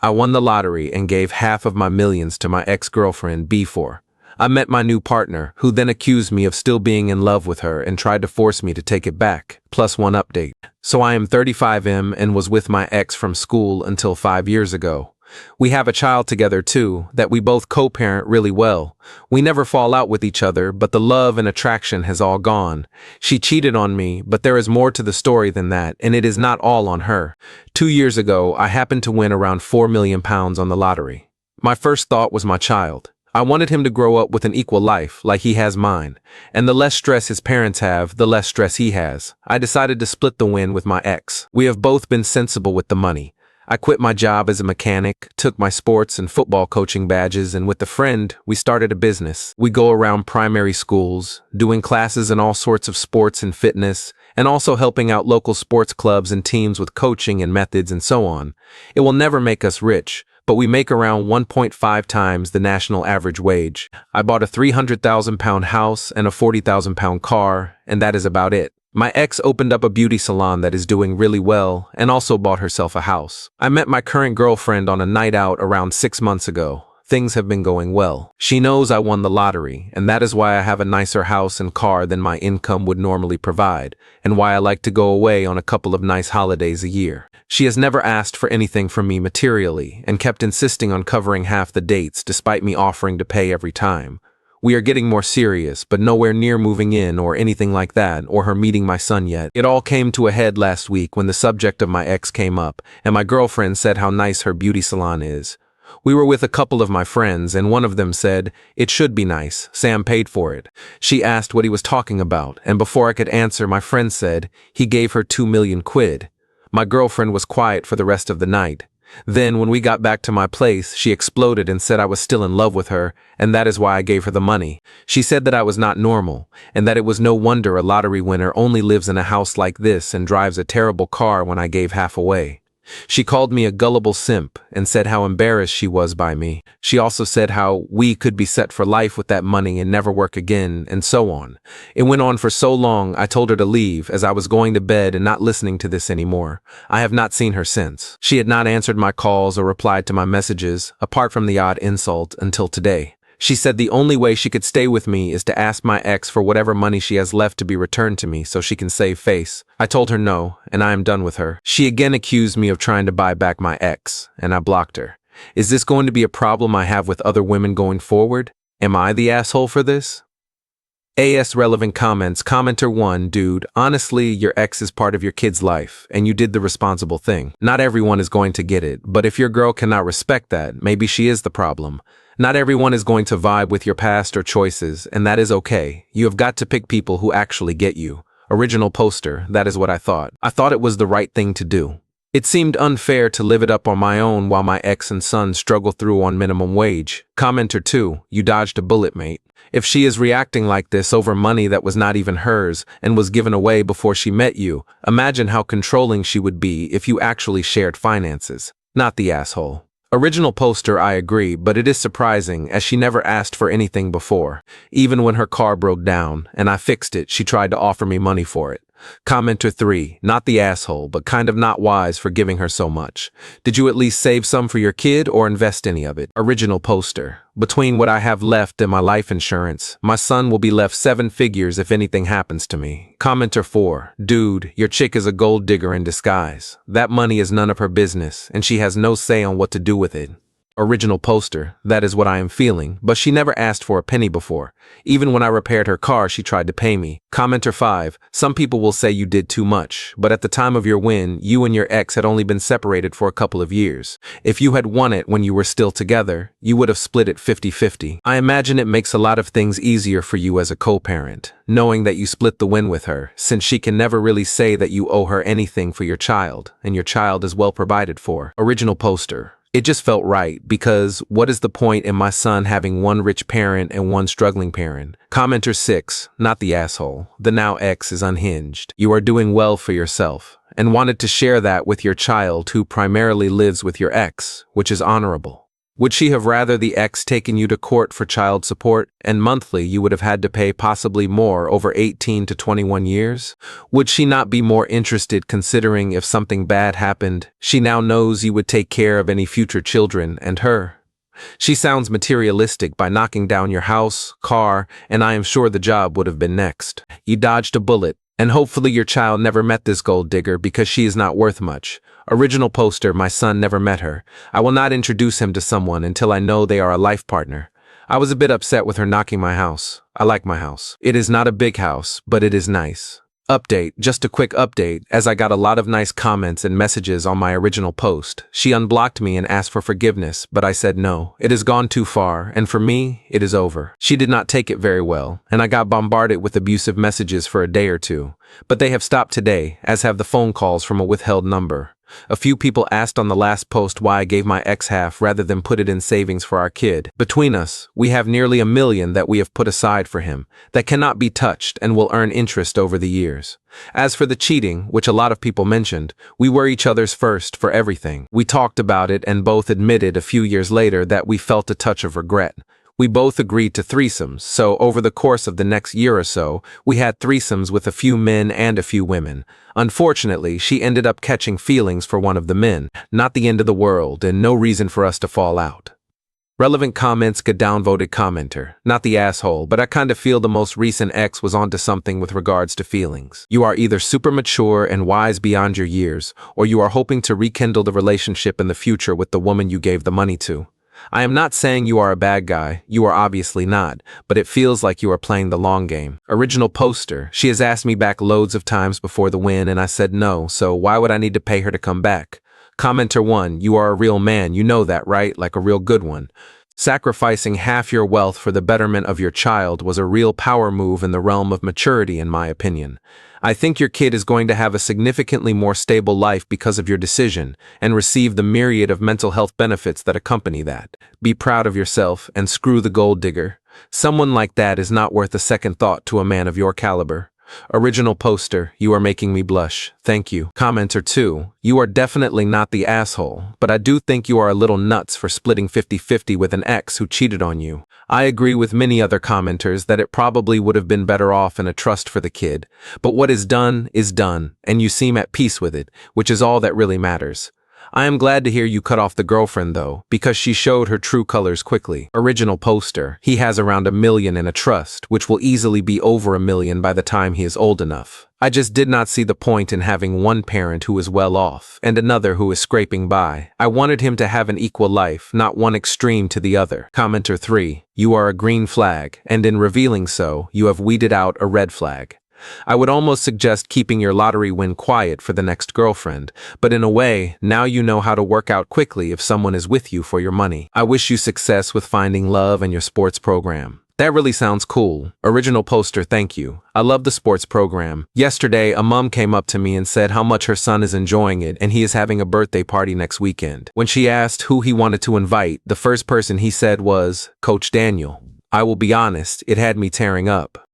I won the lottery and gave half of my millions to my ex-girlfriend before. I met my new partner, who then accused me of still being in love with her and tried to force me to take it back. Plus one update. So I am 35M and was with my ex from school until 5 years ago. We have a child together too, that we both co-parent really well. We never fall out with each other, but the love and attraction has all gone. She cheated on me, but there is more to the story than that, and it is not all on her. 2 years ago, I happened to win around £4 million on the lottery. My first thought was my child. I wanted him to grow up with an equal life, like he has mine. And the less stress his parents have, the less stress he has. I decided to split the win with my ex. We have both been sensible with the money. I quit my job as a mechanic, took my sports and football coaching badges, and with a friend, we started a business. We go around primary schools, doing classes in all sorts of sports and fitness, and also helping out local sports clubs and teams with coaching and methods and so on. It will never make us rich, but we make around 1.5 times the national average wage. I bought a £300,000 house and a £40,000 car, and that is about it. My ex opened up a beauty salon that is doing really well and also bought herself a house. I met my current girlfriend on a night out around 6 months ago. Things have been going well. She knows I won the lottery, and that is why I have a nicer house and car than my income would normally provide, and why I like to go away on a couple of nice holidays a year. She has never asked for anything from me materially and kept insisting on covering half the dates despite me offering to pay every time. We are getting more serious, but nowhere near moving in or anything like that, or her meeting my son yet. It all came to a head last week when the subject of my ex came up, and my girlfriend said how nice her beauty salon is. We were with a couple of my friends, and one of them said, "It should be nice, Sam paid for it." She asked what he was talking about, and before I could answer, my friend said, he gave her £2 million. My girlfriend was quiet for the rest of the night. Then, when we got back to my place, she exploded and said I was still in love with her, and that is why I gave her the money. She said that I was not normal, and that it was no wonder a lottery winner only lives in a house like this and drives a terrible car when I gave half away. She called me a gullible simp and said how embarrassed she was by me. She also said how we could be set for life with that money and never work again, and so on. It went on for so long I told her to leave as I was going to bed and not listening to this anymore. I have not seen her since. She had not answered my calls or replied to my messages, apart from the odd insult, until today. She said the only way she could stay with me is to ask my ex for whatever money she has left to be returned to me so she can save face. I told her no, and I am done with her. She again accused me of trying to buy back my ex, and I blocked her. Is this going to be a problem I have with other women going forward? Am I the asshole for this? AS relevant comments. Commenter 1, dude, honestly, your ex is part of your kid's life, and you did the responsible thing. Not everyone is going to get it, but if your girl cannot respect that, maybe she is the problem. Not everyone is going to vibe with your past or choices, and that is okay. You have got to pick people who actually get you. Original poster, that is what I thought. I thought it was the right thing to do. It seemed unfair to live it up on my own while my ex and son struggle through on minimum wage. Commenter 2, you dodged a bullet, mate. If she is reacting like this over money that was not even hers and was given away before she met you, imagine how controlling she would be if you actually shared finances. Not the asshole. Original poster, I agree, but it is surprising as she never asked for anything before. Even when her car broke down and I fixed it, she tried to offer me money for it. Commenter 3, not the asshole, but kind of not wise for giving her so much. Did you at least save some for your kid or invest any of it? Original poster, between what I have left and my life insurance, my son will be left 7 figures if anything happens to me. Commenter 4, dude, your chick is a gold digger in disguise. That money is none of her business, and she has no say on what to do with it. Original poster, that is what I am feeling, but she never asked for a penny before. Even when I repaired her car, she tried to pay me. Commenter 5, some people will say you did too much, but at the time of your win, you and your ex had only been separated for a couple of years. If you had won it when you were still together, you would have split it 50-50. I imagine it makes a lot of things easier for you as a co-parent, knowing that you split the win with her, since she can never really say that you owe her anything for your child, and your child is well provided for. Original poster. It just felt right, because what is the point in my son having one rich parent and one struggling parent? Commenter 6, not the asshole. The now ex is unhinged. You are doing well for yourself, and wanted to share that with your child who primarily lives with your ex, which is honorable. Would she have rather the ex taken you to court for child support, and monthly you would have had to pay possibly more over 18 to 21 years? Would she not be more interested considering if something bad happened, she now knows you would take care of any future children and her? She sounds materialistic by knocking down your house, car, and I am sure the job would have been next. You dodged a bullet, and hopefully your child never met this gold digger because she is not worth much. Original poster, my son never met her. I will not introduce him to someone until I know they are a life partner. I was a bit upset with her knocking my house. I like my house. It is not a big house, but it is nice. Update, just a quick update, as I got a lot of nice comments and messages on my original post. She unblocked me and asked for forgiveness, but I said no. It has gone too far, and for me, it is over. She did not take it very well, and I got bombarded with abusive messages for a day or two. But they have stopped today, as have the phone calls from a withheld number. A few people asked on the last post why I gave my ex half rather than put it in savings for our kid. Between us, we have nearly $1 million that we have put aside for him, that cannot be touched and will earn interest over the years. As for the cheating, which a lot of people mentioned, we were each other's first for everything. We talked about it and both admitted a few years later that we felt a touch of regret. We both agreed to threesomes, so over the course of the next year or so, we had threesomes with a few men and a few women. Unfortunately, she ended up catching feelings for one of the men. Not the end of the world, and no reason for us to fall out. Relevant comments get downvoted commenter. Not the asshole, but I kinda feel the most recent ex was onto something with regards to feelings. You are either super mature and wise beyond your years, or you are hoping to rekindle the relationship in the future with the woman you gave the money to. I am not saying you are a bad guy, you are obviously not, but it feels like you are playing the long game. Original poster, she has asked me back loads of times before the win and I said no, so why would I need to pay her to come back? Commenter 1, you are a real man, you know that, right? Like a real good one. Sacrificing half your wealth for the betterment of your child was a real power move in the realm of maturity, in my opinion. I think your kid is going to have a significantly more stable life because of your decision, and receive the myriad of mental health benefits that accompany that. Be proud of yourself, and screw the gold digger. Someone like that is not worth a second thought to a man of your caliber. Original poster, you are making me blush. Thank you. Commenter 2, you are definitely not the asshole, but I do think you are a little nuts for splitting 50-50 with an ex who cheated on you. I agree with many other commenters that it probably would have been better off in a trust for the kid, but what is done, and you seem at peace with it, which is all that really matters. I am glad to hear you cut off the girlfriend though, because she showed her true colors quickly. Original poster, he has around $1 million in a trust, which will easily be over $1 million by the time he is old enough. I just did not see the point in having one parent who is well off, and another who is scraping by. I wanted him to have an equal life, not one extreme to the other. Commenter 3, you are a green flag, and in revealing so, you have weeded out a red flag. I would almost suggest keeping your lottery win quiet for the next girlfriend, but in a way, now you know how to work out quickly if someone is with you for your money. I wish you success with finding love and your sports program. That really sounds cool. Original poster, thank you. I love the sports program. Yesterday, a mom came up to me and said how much her son is enjoying it and he is having a birthday party next weekend. When she asked who he wanted to invite, the first person he said was Coach Daniel. I will be honest, it had me tearing up.